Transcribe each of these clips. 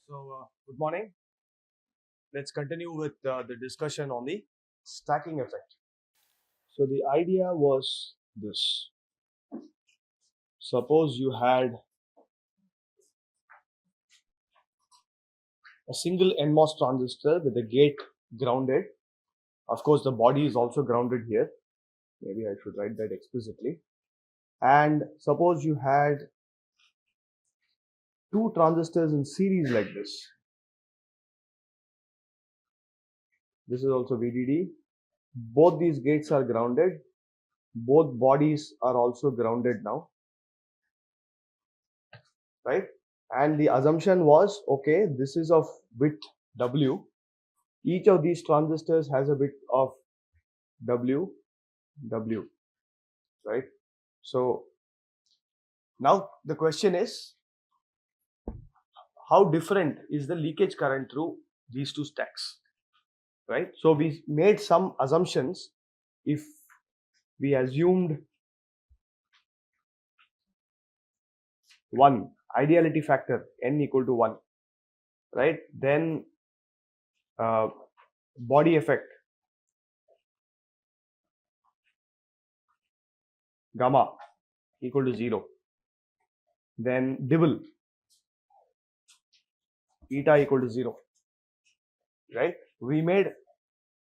Good morning. Let's continue with the discussion on the stacking effect. So, the idea was this. Suppose you had a single NMOS transistor with the gate grounded. Of course, the body is also grounded here. Maybe I should write that explicitly. And suppose you had two transistors in series like this. This is also VDD. Both these gates are grounded. Both bodies are also grounded now. Right? And the assumption was, okay, this is of width W. Each of these transistors has a width of W, right? So now the question is, how different is the leakage current through these two stacks, right? So we made some assumptions. If we assumed 1, ideality factor n equal to 1, right? Then body effect gamma equal to 0. Then Dibble eta equal to 0, right? We made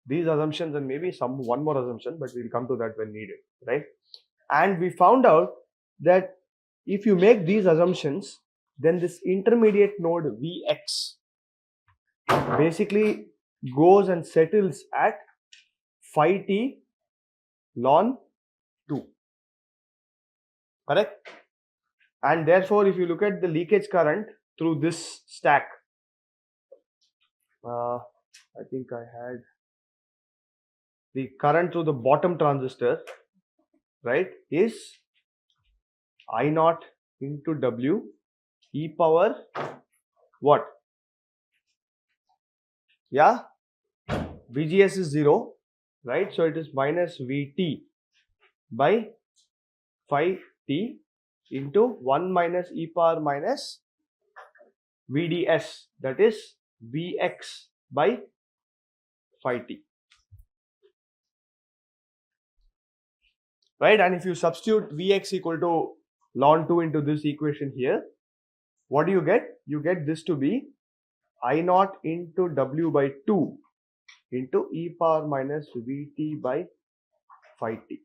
these assumptions and maybe one more assumption, but we'll come to that when needed, right? And we found out that if you make these assumptions, then this intermediate node Vx basically goes and settles at phi t ln 2, correct? And therefore, if you look at the leakage current through this stack, I think I had the current through the bottom transistor, right, is I naught into W e power what? Yeah, VGS is 0, right? So it is minus VT by phi t into 1 minus e power minus VDS, that is Vx by phi t. Right, and if you substitute Vx equal to ln 2 into this equation here, what do you get? You get this to be I naught into W by 2 into e power minus Vt by phi t.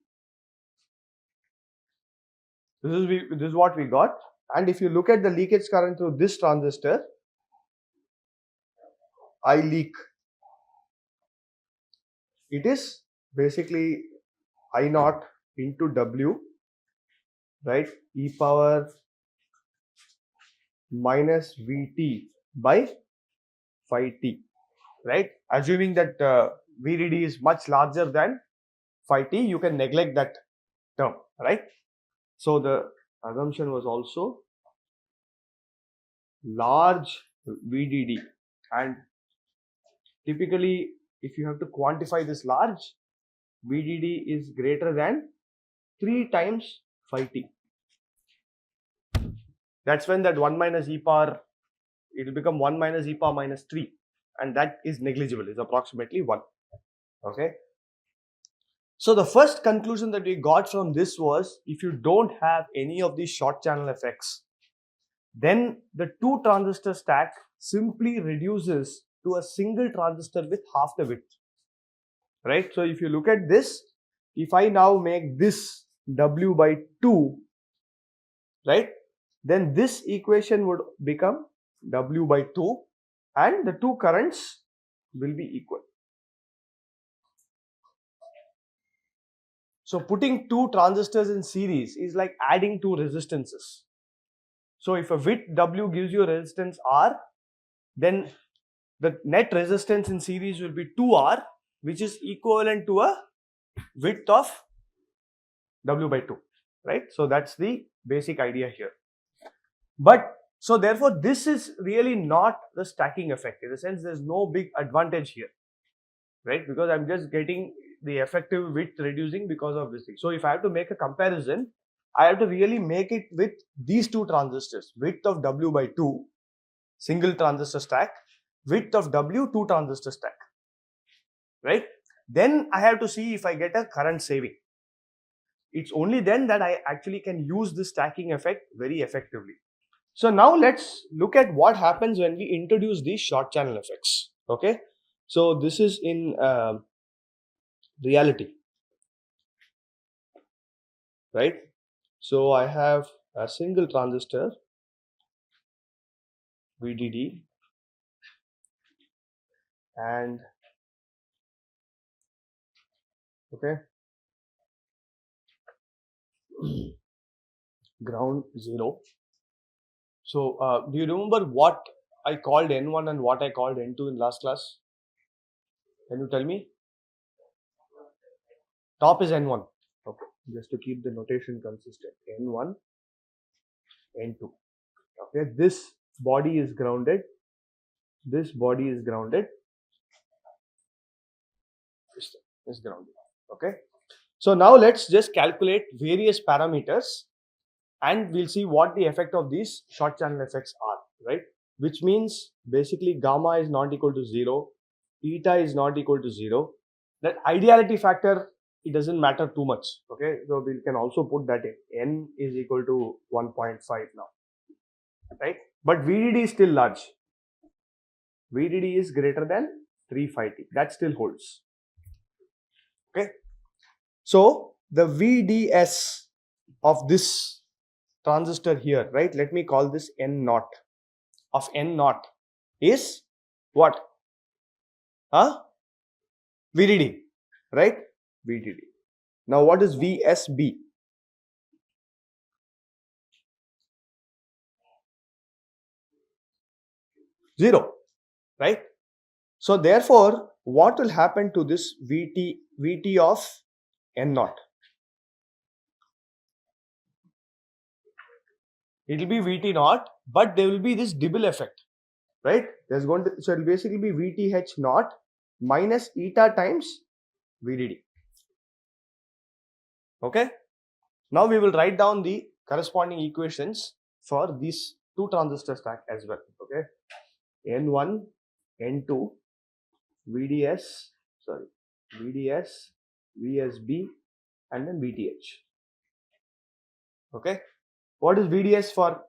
This is what we got. And if you look at the leakage current through this transistor, I leak, it is basically I naught into W, right, e power minus Vt by phi t, right? Assuming that VDD is much larger than phi t, you can neglect that term, right? So the assumption was also large VDD, and typically if you have to quantify this large, VDD is greater than 3 times phi t. That's when that 1 minus e power, it will become 1 minus e power minus 3, and that is negligible, is approximately 1. Okay. So the first conclusion that we got from this was, if you don't have any of these short channel effects, then the two transistor stack simply reduces to a single transistor with half the width, right? So if you look at this, if I now make this W by 2, right, then this equation would become W by 2 and the two currents will be equal. So putting two transistors in series is like adding two resistances. So if a width W gives you a resistance R, then the net resistance in series will be 2R, which is equivalent to a width of W by 2, right? So that's the basic idea here. But so therefore this is really not the stacking effect. In a sense, there's no big advantage here, right? Because I'm just getting the effective width reducing because of this thing. So if I have to make a comparison, I have to really make it with these two transistors, width of W by 2 single transistor stack, width of W, 2 transistor stack, right? Then I have to see if I get a current saving. It's only then that I actually can use this stacking effect very effectively. So now let's look at what happens when we introduce these short channel effects. Okay, so this is in reality, right? So I have a single transistor VDD and okay, ground 0. So do you remember what I called N1 and what I called N2 in last class? Can you tell me? Top is N1. Okay, just to keep the notation consistent. N1, N2. Okay, this body is grounded. This body is grounded. This is grounded. Okay. So now let's just calculate various parameters and we'll see what the effect of these short channel effects are, right? Which means basically gamma is not equal to 0, eta is not equal to 0. That ideality factor, it doesn't matter too much, okay? So we can also put that in. N is equal to 1.5 now, right? But VDD is still large. VDD is greater than 350. That still holds, okay? So the VDS of this transistor here, right? Let me call this N naught. Of N naught is what? VDD, right? VDD. Now what is VSB? 0, right? So therefore, what will happen to this VT of N naught? It will be VT naught, but there will be this Dibble effect, right? There's going to, so it will basically be VTH naught minus eta times VDD. Okay. Now we will write down the corresponding equations for these two transistor stack as well. Okay. N1, N2, VDS, VSB, and then VTH. Okay. What is VDS for?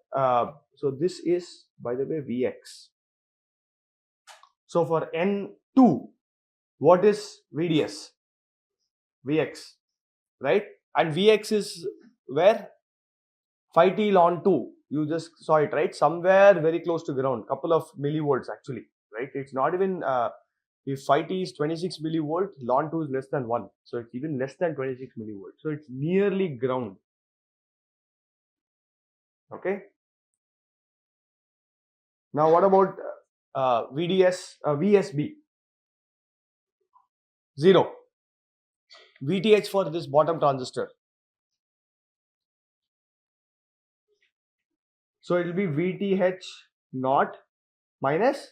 So this is, by the way, VX. So for N2, what is VDS? VX, right? And Vx is where? 5T ln 2. You just saw it, right? Somewhere very close to ground, couple of millivolts actually, right? It's not even, if 5T is 26 millivolt, ln 2 is less than 1. So it's even less than 26 millivolts. So it's nearly ground. Okay. Now what about VSB? 0. VTH for this bottom transistor. So it will be VTH naught minus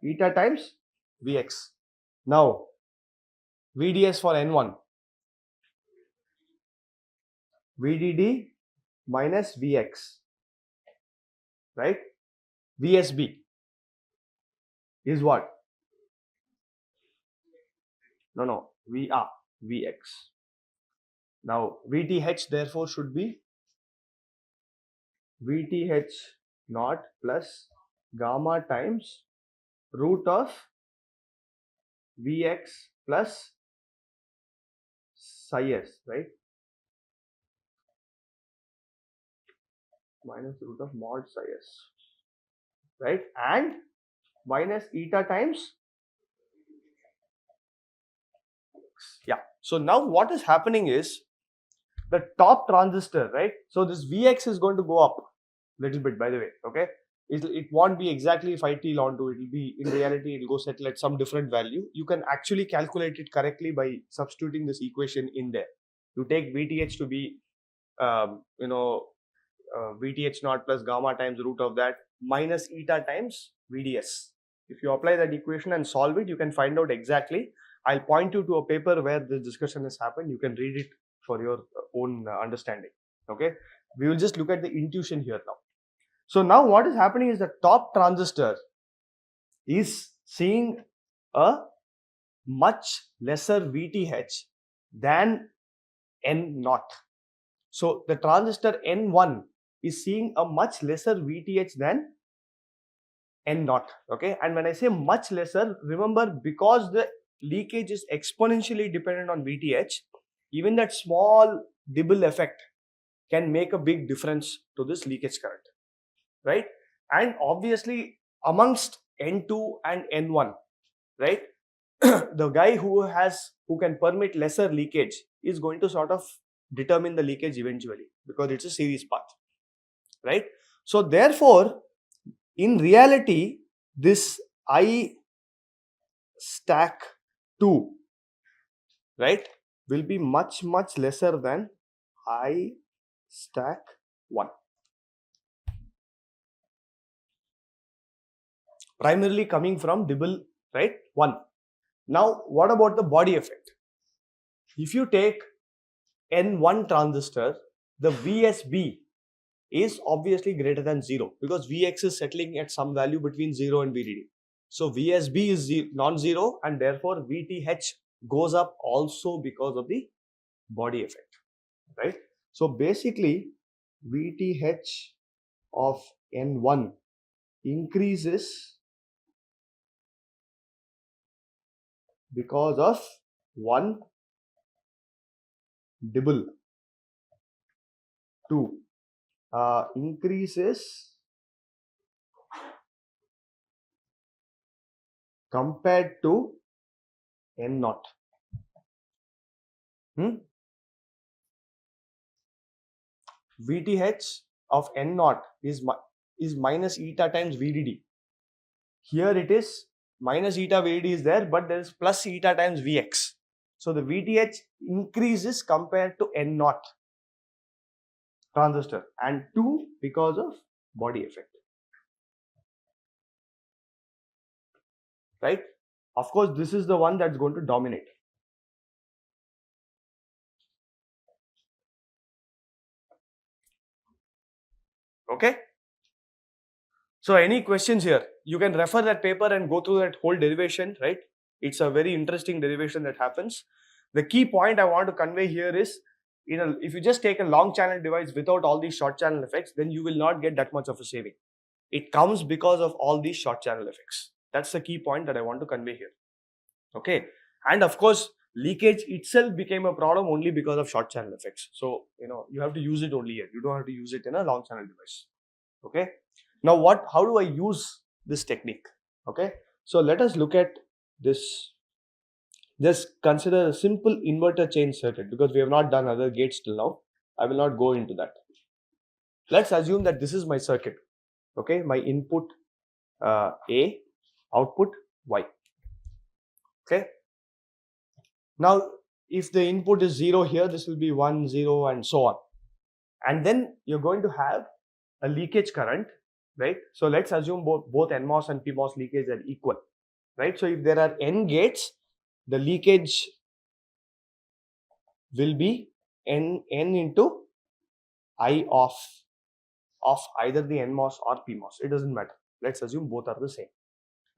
eta times Vx. Now VDS for N1. VDD minus Vx. Right? VSB is what? No, Vx. Now VTH therefore should be VTH naught plus gamma times root of Vx plus psi s, right? Minus root of mod psi s, right? And minus eta times. Yeah. So now what is happening is the top transistor, right? So this Vx is going to go up a little bit, by the way, okay? It won't be exactly 5T ln 2. It will be, in reality, it will go settle at some different value. You can actually calculate it correctly by substituting this equation in there. You take VTH to be, VTH naught plus gamma times root of that minus eta times VDS. If you apply that equation and solve it, you can find out exactly. I'll point you to a paper where this discussion has happened. You can read it for your own understanding. Okay. We will just look at the intuition here now. So now what is happening is the top transistor is seeing a much lesser VTH than N naught. So the transistor N1 is seeing a much lesser VTH than N naught. Okay, and when I say much lesser, remember, because the leakage is exponentially dependent on VTH, even that small dibble effect can make a big difference to this leakage current, right? And obviously amongst N2 and N1, right, the guy who can permit lesser leakage is going to sort of determine the leakage eventually, because it's a series path, right? So therefore, in reality, this I stack 2, right, will be much lesser than I stack 1. Primarily coming from dibble, right, 1. Now, what about the body effect? If you take N1 transistor, the VSB is obviously greater than 0, because Vx is settling at some value between 0 and VDD. So VSB is non-zero, and therefore VTH goes up also because of the body effect, right? So basically VTH of N1 increases because of 1 dibble. 2 increases compared to N naught. VTH of N naught is minus eta times VDD. Here it is minus eta VDD is there, but there is plus eta times Vx. So the VTH increases compared to N naught transistor, and 2 because of body effect, right? Of course, this is the one that's going to dominate. Okay. So any questions here? You can refer that paper and go through that whole derivation, right? It's a very interesting derivation that happens. The key point I want to convey here is, if you just take a long channel device without all these short channel effects, then you will not get that much of a saving. It comes because of all these short channel effects. That's the key point that I want to convey here. Okay. And of course, leakage itself became a problem only because of short channel effects. So, you have to use it only here. You don't have to use it in a long channel device. Okay. Now how do I use this technique? Okay. So let us look at this. Just consider a simple inverter change circuit, because we have not done other gates till now. I will not go into that. Let's assume that this is my circuit. Okay. My input A, output Y. Okay. Now, if the input is 0 here, this will be 1, 0 and so on. And then you're going to have a leakage current, right? So let's assume both NMOS and PMOS leakage are equal, right? So if there are N gates, the leakage will be N into I of either the NMOS or PMOS. It doesn't matter. Let's assume both are the same,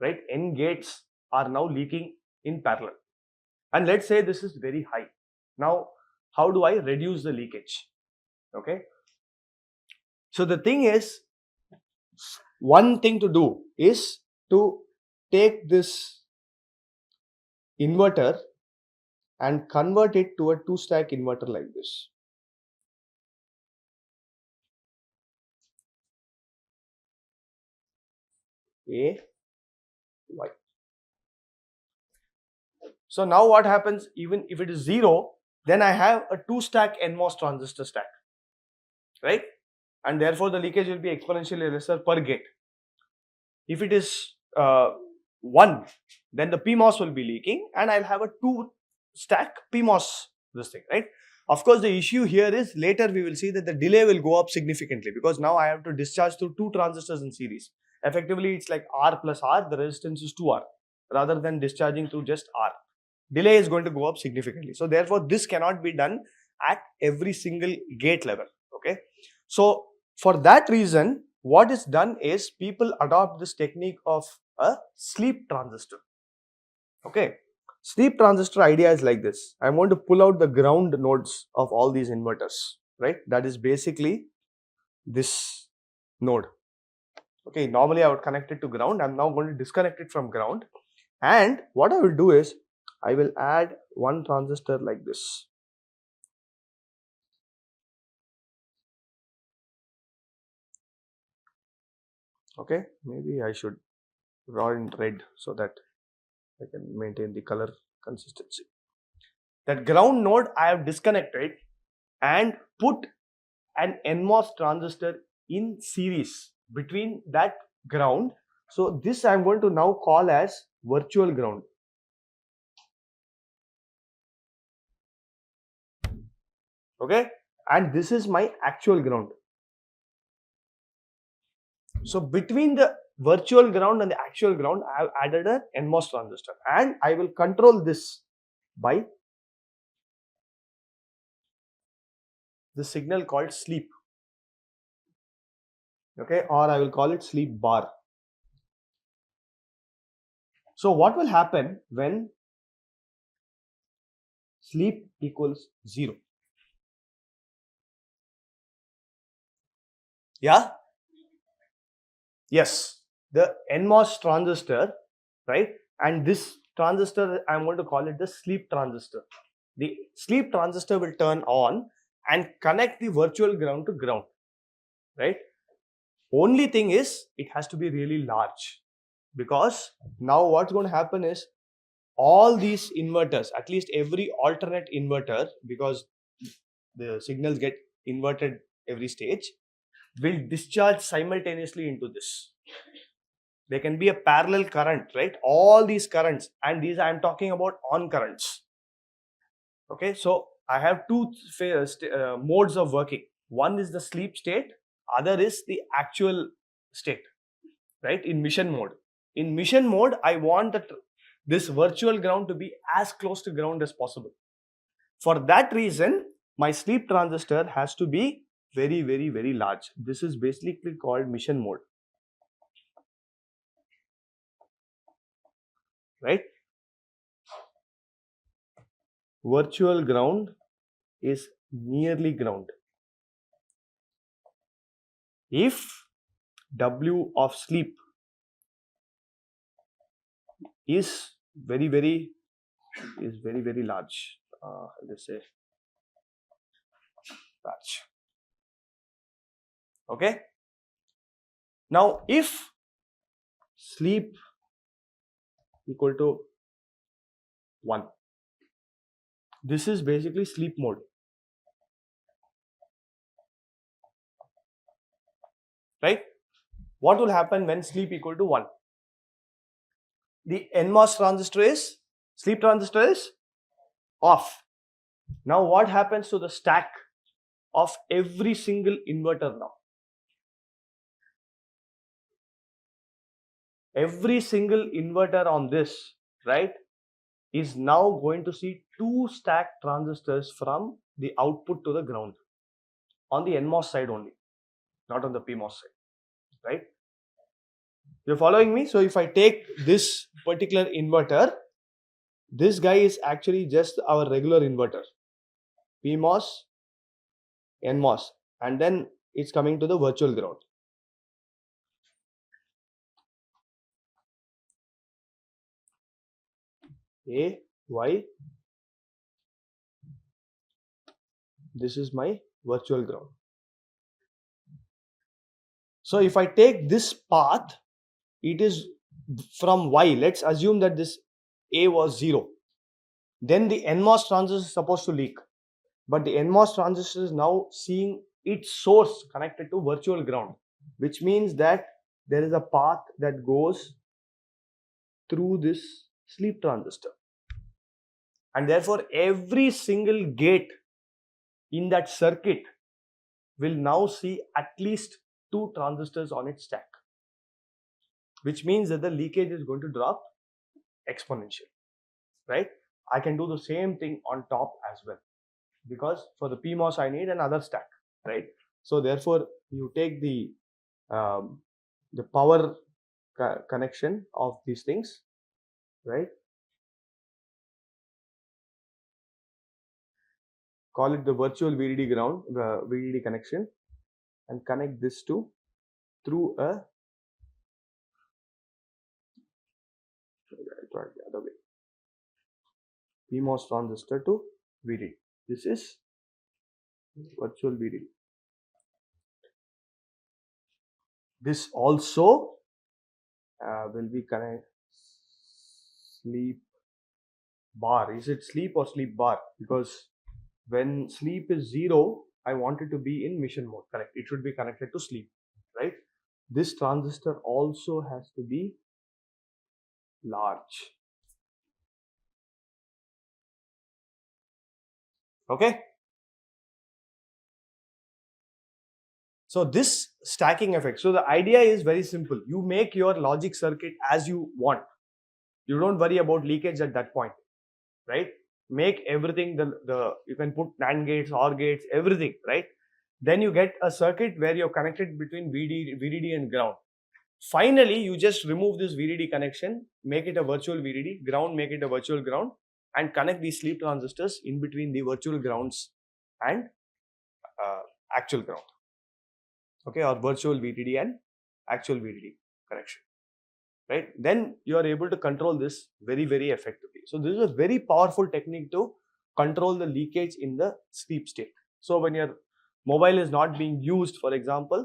right? N gates are now leaking in parallel. And let's say this is very high. Now, how do I reduce the leakage? Okay. So the thing is, one thing to do is to take this inverter and convert it to a 2-stack inverter like this. A, Y. So now what happens, even if it is 0, then I have a 2-stack NMOS transistor stack, right? And therefore the leakage will be exponentially lesser per gate. If it is 1, then the PMOS will be leaking, and I'll have a 2-stack PMOS this thing, right? Of course, the issue here is later we will see that the delay will go up significantly, because now I have to discharge through 2 transistors in series. Effectively, it's like R plus R, the resistance is 2R, rather than discharging through just R. Delay is going to go up significantly. So therefore, this cannot be done at every single gate level. Okay. So for that reason, what is done is people adopt this technique of a sleep transistor. Okay, sleep transistor idea is like this. I want to pull out the ground nodes of all these inverters, right? That is basically this node. Okay, normally I would connect it to ground. I'm now going to disconnect it from ground, and what I will do is I will add one transistor like this. Okay, maybe I should draw in red so that I can maintain the color consistency. That ground node I have disconnected and put an NMOS transistor in series between that ground. So this I am going to now call as virtual ground. Okay, and this is my actual ground. So between the virtual ground and the actual ground, I have added an NMOS transistor, and I will control this by the signal called sleep. Okay, or I will call it sleep bar. So what will happen when sleep equals 0? Yeah? Yes, the NMOS transistor, right? And this transistor, I'm going to call it the sleep transistor. The sleep transistor will turn on and connect the virtual ground to ground, right? Only thing is, it has to be really large, because now what's going to happen is all these inverters, at least every alternate inverter, because the signals get inverted every stage, will discharge simultaneously into this. There can be a parallel current, right? All these currents, and these I am talking about on currents. Okay, so I have two modes of working. One is the sleep state, other is the actual state, right? In mission mode. In mission mode, I want this virtual ground to be as close to ground as possible. For that reason, my sleep transistor has to be very, very, very large. This is basically called mission mode, right? Virtual ground is nearly ground. If W of sleep is very, very large, let's say large. Okay. Now, if sleep equal to 1, this is basically sleep mode, right? What will happen when sleep equal to 1? The NMOS transistor is, sleep transistor is off. Now what happens to the stack of every single inverter now? Every single inverter on this, right, is now going to see 2 stacked transistors from the output to the ground on the NMOS side only, not on the PMOS side, right? You're following me? So if I take this particular inverter, this guy is actually just our regular inverter, PMOS, NMOS, and then it's coming to the virtual ground. A, Y, this is my virtual ground. So if I take this path, it is from Y. Let's assume that this A was 0. Then the NMOS transistor is supposed to leak. But the NMOS transistor is now seeing its source connected to virtual ground, which means that there is a path that goes through this sleep transistor. And therefore, every single gate in that circuit will now see at least 2 transistors on its stack, which means that the leakage is going to drop exponentially, right? I can do the same thing on top as well, because for the PMOS I need another stack, right? So therefore, you take the the power connection of these things, right? Call it the virtual VDD ground, the VDD connection, and connect this to through a the other way, PMOS transistor to VDD. This is virtual VDD. This also will be connected sleep bar. Is it sleep or sleep bar? Because when sleep is 0, I want it to be in mission mode. Correct. It should be connected to sleep, right? This transistor also has to be large. Okay. So this stacking effect. So the idea is very simple. You make your logic circuit as you want. You don't worry about leakage at that point, right? Make everything you can put NAND gates, OR gates, everything, right? Then you get a circuit where you're connected between VDD and ground. Finally, you just remove this VDD connection, make it a virtual VDD, ground, make it a virtual ground, and connect these sleep transistors in between the virtual grounds and actual ground. Okay, or virtual VDD and actual VDD connection, right? Then you are able to control this very, very effectively. So this is a very powerful technique to control the leakage in the sleep state. So when your mobile is not being used, for example,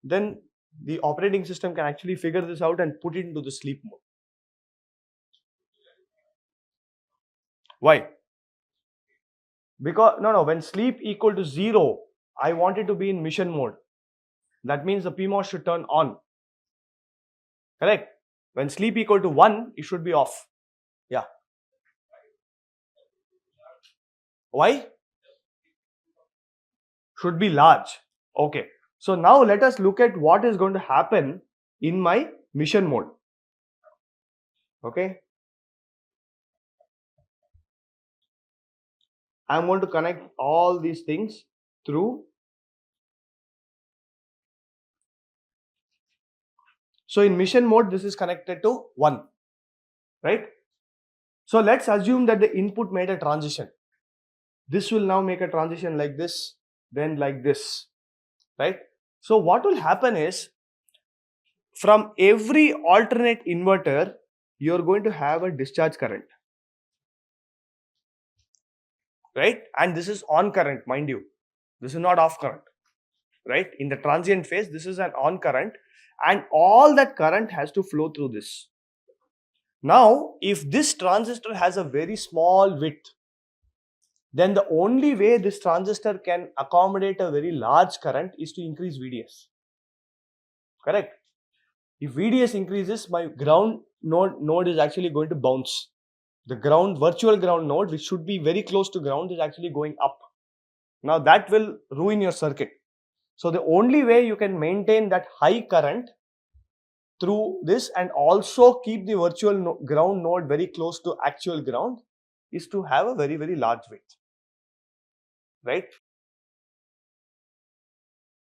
then the operating system can actually figure this out and put it into the sleep mode. Why? Because when sleep equal to 0, I want it to be in mission mode. That means the PMOS should turn on. Correct? When sleep equal to 1, it should be off. Yeah. Why? Should be large. Okay. So now let us look at what is going to happen in my mission mode. Okay. I'm going to connect all these things through. So in mission mode, this is connected to 1, right? So let's assume that the input made a transition. This will now make a transition like this, then like this, right? So what will happen is, from every alternate inverter, you're going to have a discharge current, right? And this is on current, mind you. This is not off current, right? In the transient phase, this is an on current, and all that current has to flow through this. Now, if this transistor has a very small width, then the only way this transistor can accommodate a very large current is to increase VDS. Correct? If VDS increases, my ground node is actually going to bounce. The virtual ground node, which should be very close to ground, is actually going up. Now that will ruin your circuit. So the only way you can maintain that high current through this and also keep the virtual ground node very close to actual ground is to have a very, very large width, right?